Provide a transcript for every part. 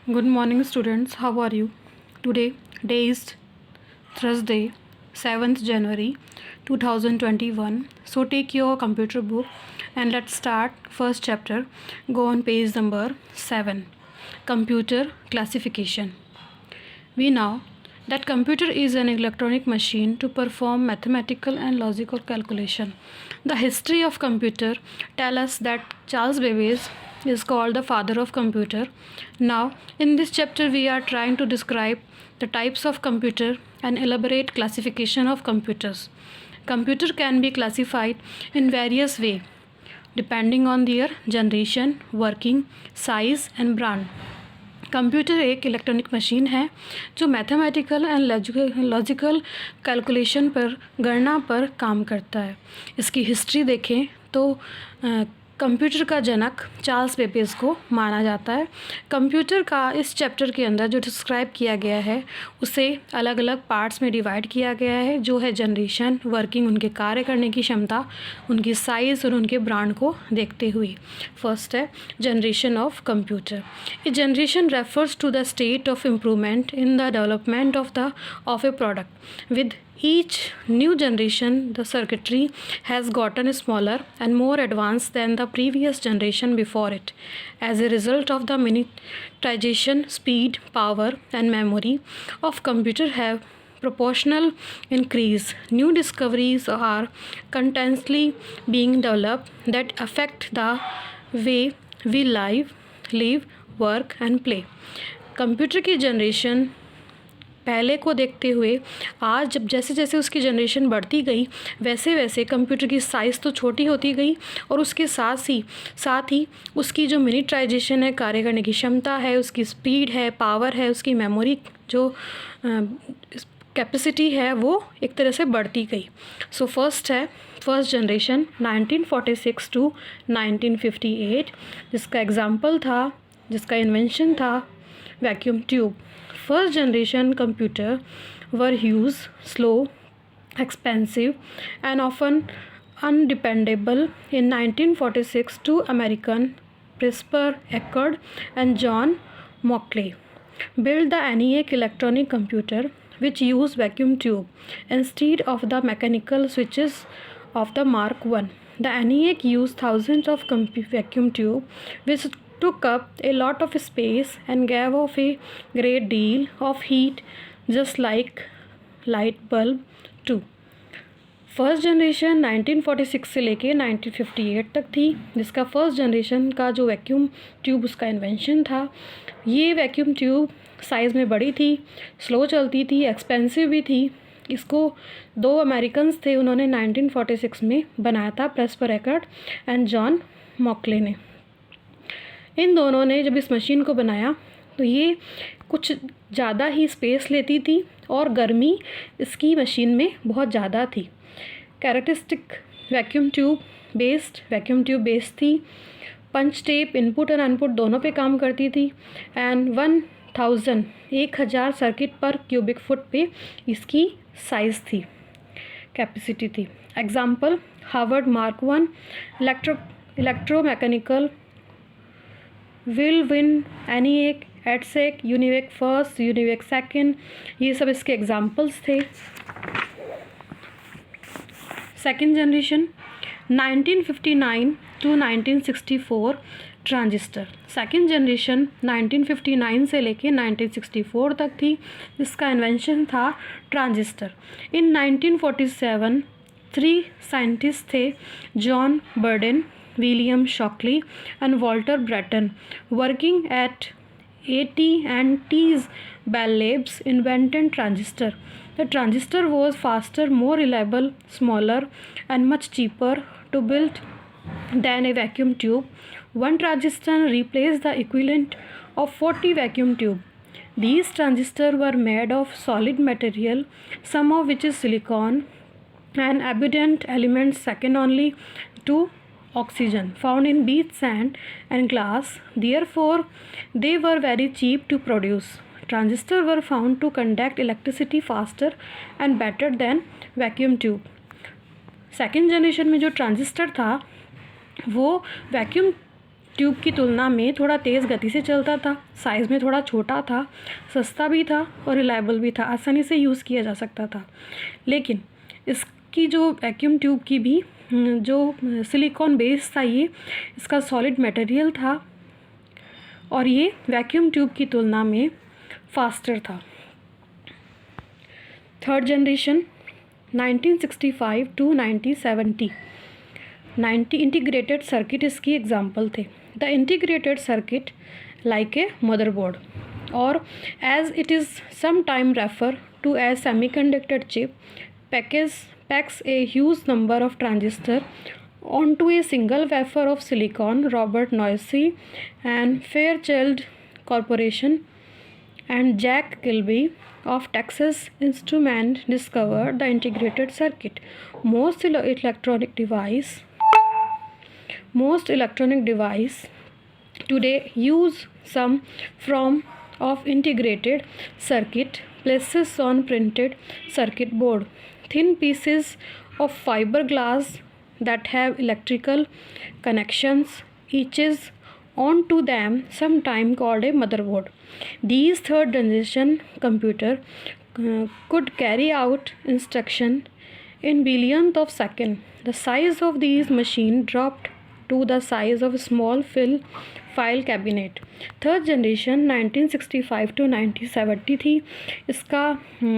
Good morning, students. How are you? Today, day is Thursday, 7th January 2021. So, take your computer book and let's start first chapter. Go on page number 7. Computer classification. We know that computer is an electronic machine to perform mathematical and logical calculation. The history of computer tell us that Charles Babbage is called the father of computer. Now, in this chapter we are trying to describe the types of computer and elaborate classification of computers. Computer can be classified in various ways depending on their generation, working, size and brand. Computer एक electronic machine है जो mathematical and logical calculation पर गणना पर काम करता है। इसकी हिस्ट्री देखें तो कंप्यूटर का जनक चार्ल्स बेबेज को माना जाता है। कंप्यूटर का इस चैप्टर के अंदर जो डिस्क्राइब किया गया है उसे अलग अलग पार्ट्स में डिवाइड किया गया है, जो है जनरेशन, वर्किंग, उनके कार्य करने की क्षमता, उनकी साइज़ और उनके ब्रांड को देखते हुए। फर्स्ट है generation of computer. A generation refers to the state of improvement in the development of a product. With each new generation, the circuitry has gotten smaller and more advanced than the previous generation before it. As a result of the miniaturization, speed, power, and memory of computer have proportional increase. New discoveries are constantly being developed that affect the way we live, work, and play. Computer की generation पहले को देखते हुए आज जब जैसे जैसे उसकी जनरेशन बढ़ती गई वैसे वैसे कंप्यूटर की साइज़ तो छोटी होती गई और उसके साथ ही उसकी जो मिनिटाइजेशन है, कार्य करने की क्षमता है, उसकी स्पीड है, पावर है, उसकी मेमोरी जो कैपेसिटी है वो एक तरह से बढ़ती गई। सो फर्स्ट जनरेशन 1946 टू 1958, जिसका इन्वेंशन था vacuum tube. First generation computer were huge, slow, expensive, and often undependable. In 1946, two American, Presper Eckert and John Mauchly, built the ENIAC electronic computer, which used vacuum tube instead of the mechanical switches of the Mark I. The ENIAC used thousands of vacuum tube, which took up a lot of space and gave off a great deal of heat, just like light bulb too. First generation 1946 से लेके 1958 तक थी, जिसका first generation का जो vacuum tube उसका invention था। ये वैक्यूम ट्यूब साइज़ में बड़ी थी, स्लो चलती थी, एक्सपेंसिव भी थी। इसको दो अमेरिकन्स थे, उन्होंने 1946 में बनाया था, प्रेस्पर एकर्ट एंड जॉन मॉकले ने। इन दोनों ने जब इस मशीन को बनाया तो ये कुछ ज़्यादा ही स्पेस लेती थी और गर्मी इसकी मशीन में बहुत ज़्यादा थी। कैरेक्टरिस्टिक वैक्यूम ट्यूब बेस्ड थी। पंच टेप इनपुट और आउटपुट दोनों पे काम करती थी एंड 1000 सर्किट पर क्यूबिक फुट पे इसकी साइज़ थी, कैपेसिटी थी। Example Harvard Mark 1, electromechanical, whirlwind, ENIAC, EDSEC, UNIVAC first, UNIVAC second, ये सब इसके एग्जाम्पल्स थे। Second generation 1959 to 1964 transistor. Second generation 1959 से लेके 1964 तक थी, जिसका इन्वेंशन था ट्रांजिस्टर। इन 1947 3 साइंटिस्ट थे, John Bardeen, William Shockley and Walter Bratton, working at AT&T's Bell Labs, invented transistor. The transistor was faster, more reliable, smaller, and much cheaper to build than a vacuum tube. One transistor replaced the equivalent of 40 vacuum tubes. These transistors were made of solid material, some of which is silicon, and abundant elements second only to oxygen found in beach sand and glass. Therefore, they were very cheap to produce. Transistors were found to conduct electricity faster and better than vacuum tube. Second generation में जो transistor था वो vacuum tube की तुलना में थोड़ा तेज़ गति से चलता था, साइज़ में थोड़ा छोटा था, सस्ता भी था और रिलायबल भी था, आसानी से यूज़ किया जा सकता था। लेकिन इसकी जो वैक्यूम ट्यूब की भी जो सिलिकॉन बेस था, ये इसका सॉलिड मटेरियल था और ये वैक्यूम ट्यूब की तुलना में फास्टर था। Third generation 1965 to 1970 integrated circuit इसकी एग्जाम्पल थे। The integrated circuit like a motherboard और as it is some time refer to as semiconductor chip packs a huge number of transistors onto a single wafer of silicon. Robert Noyce and Fairchild Corporation and Jack Kilby of Texas Instruments discovered the integrated circuit. Most electronic device today use some form of integrated circuit places on printed circuit board. Thin pieces of fiberglass that have electrical connections etches onto them, sometimes called a motherboard. These third generation computer could carry out instruction in billionth of second. The size of these machines dropped to the size of a small file cabinet. Third generation 1965 to 1970 थी। इसका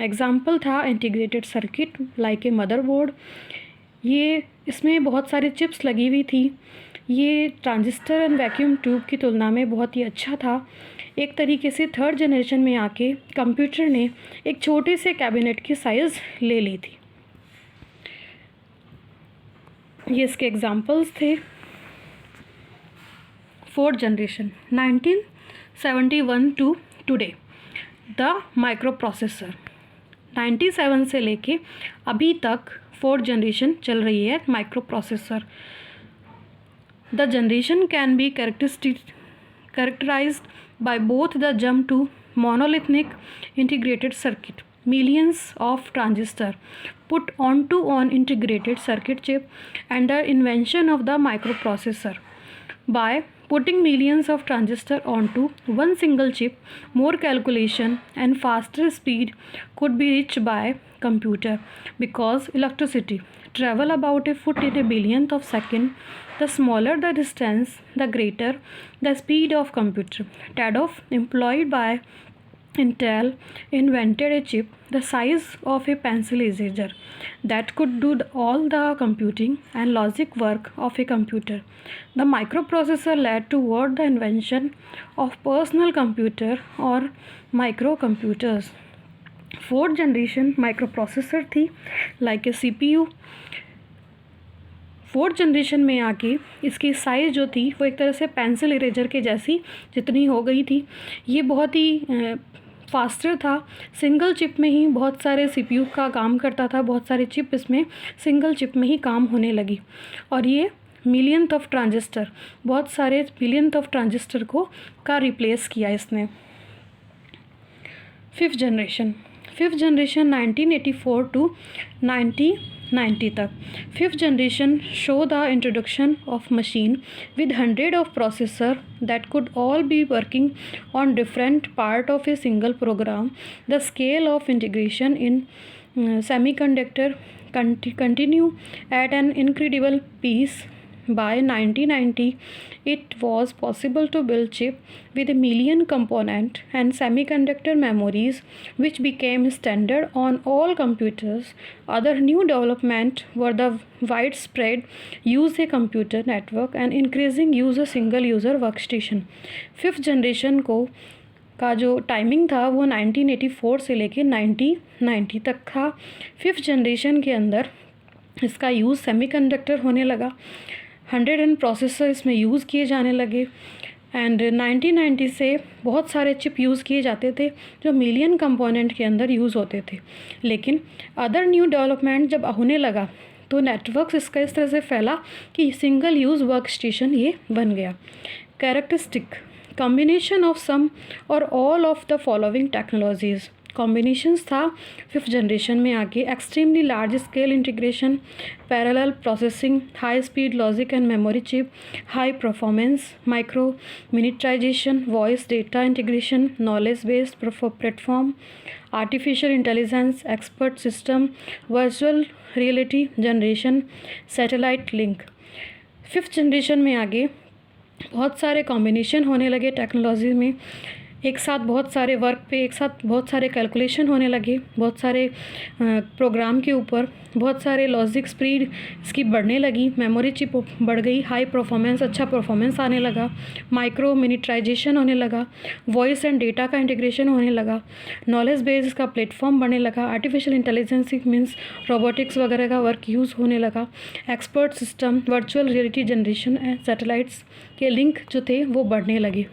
example था integrated circuit like a motherboard. ये इसमें बहुत सारी chips लगी हुई थी। ये ट्रांजिस्टर एंड वैक्यूम ट्यूब की तुलना में बहुत ही अच्छा था। एक तरीके से थर्ड जनरेशन में आके कंप्यूटर ने एक छोटे से कैबिनेट की साइज़ ले ली थी। ये इसके एग्ज़ाम्पल्स थे। Fourth generation 1971 to today the micro processor 97 से लेके अभी तक फोर्थ जनरेशन चल रही है micro processor. The generation can be characterized by both the jump to monolithic integrated circuit, millions of transistors put onto an integrated circuit chip, and the invention of the microprocessor. By putting millions of transistors onto one single chip, more calculation and faster speed could be reached by computer. Because electricity travel about a foot in a billionth of second, the smaller the distance, the greater the speed of computer. Tadov, employed by Intel, invented a chip the size of a pencil eraser that could do all the computing and logic work of a computer. The microprocessor led toward the invention of personal computer or microcomputers. Fourth generation microprocessor थी like a CPU। Fourth generation में आके इसकी size जो थी वो एक तरह से पेंसिल इरेजर के जैसी जितनी हो गई थी। ये बहुत ही फास्टर था। सिंगल चिप में ही बहुत सारे CPU का काम करता था, बहुत सारे चिप इसमें सिंगल चिप में ही काम होने लगी। और ये मिलियंथ ऑफ ट्रांजिस्टर, बहुत सारे मिलियंथ ऑफ ट्रांजिस्टर का रिप्लेस किया इसने। फिफ्थ जनरेशन 1984 टू 1990 तक। Fifth generation show the introduction of machine with hundred of processor that could all be working on different part of a single program. The scale of integration in semiconductor continue at an incredible pace. By 1990, it was possible to build chip with a million component and semiconductor memories, which became standard on all computers. Other new development were the widespread use a computer network and increasing use a single user workstation. Fifth generation का जो timing था वो 1984 से लेके 1990 तक था। Fifth generation के अंदर इसका यूज़ सेमीकंडक्टर होने लगा, 100 प्रोसेसर इसमें यूज़ किए जाने लगे एंड 1990 से बहुत सारे चिप यूज़ किए जाते थे जो मिलियन कंपोनेंट के अंदर यूज़ होते थे। लेकिन अदर न्यू डेवलपमेंट जब होने लगा तो नेटवर्क इसका इस तरह से फैला कि सिंगल यूज़ वर्क स्टेशन ये बन गया। Characteristic combination of some or all of the following technologies: combinations था 5th जनरेशन में आके extremely large scale integration, parallel processing, high speed logic and memory chip, high performance, micro miniaturization, voice data integration, knowledge based platform, artificial intelligence, expert system, virtual reality generation, satellite link. 5th generation में आगे बहुत सारे combination होने लगे technology में, एक साथ बहुत सारे वर्क पे एक साथ बहुत सारे कैलकुलेशन होने लगे, बहुत सारे प्रोग्राम के ऊपर बहुत सारे लॉजिक स्पीड इसकी बढ़ने लगी, मेमोरी चिप बढ़ गई, हाई परफॉर्मेंस अच्छा परफॉर्मेंस आने लगा, माइक्रो मिनिटाइजेशन होने लगा, वॉइस एंड डेटा का इंटीग्रेशन होने लगा, नॉलेज बेस का प्लेटफॉर्म बढ़ने लगा, आर्टिफिशियल इंटेलिजेंस मीन्स रोबोटिक्स वगैरह का वर्क यूज़ होने लगा, expert system, virtual reality generation and satellites के लिंक जो थे वो बढ़ने लगे।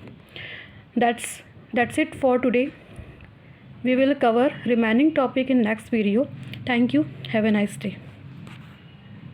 That's it for today. We will cover remaining topic in next video. Thank you. Have a nice day.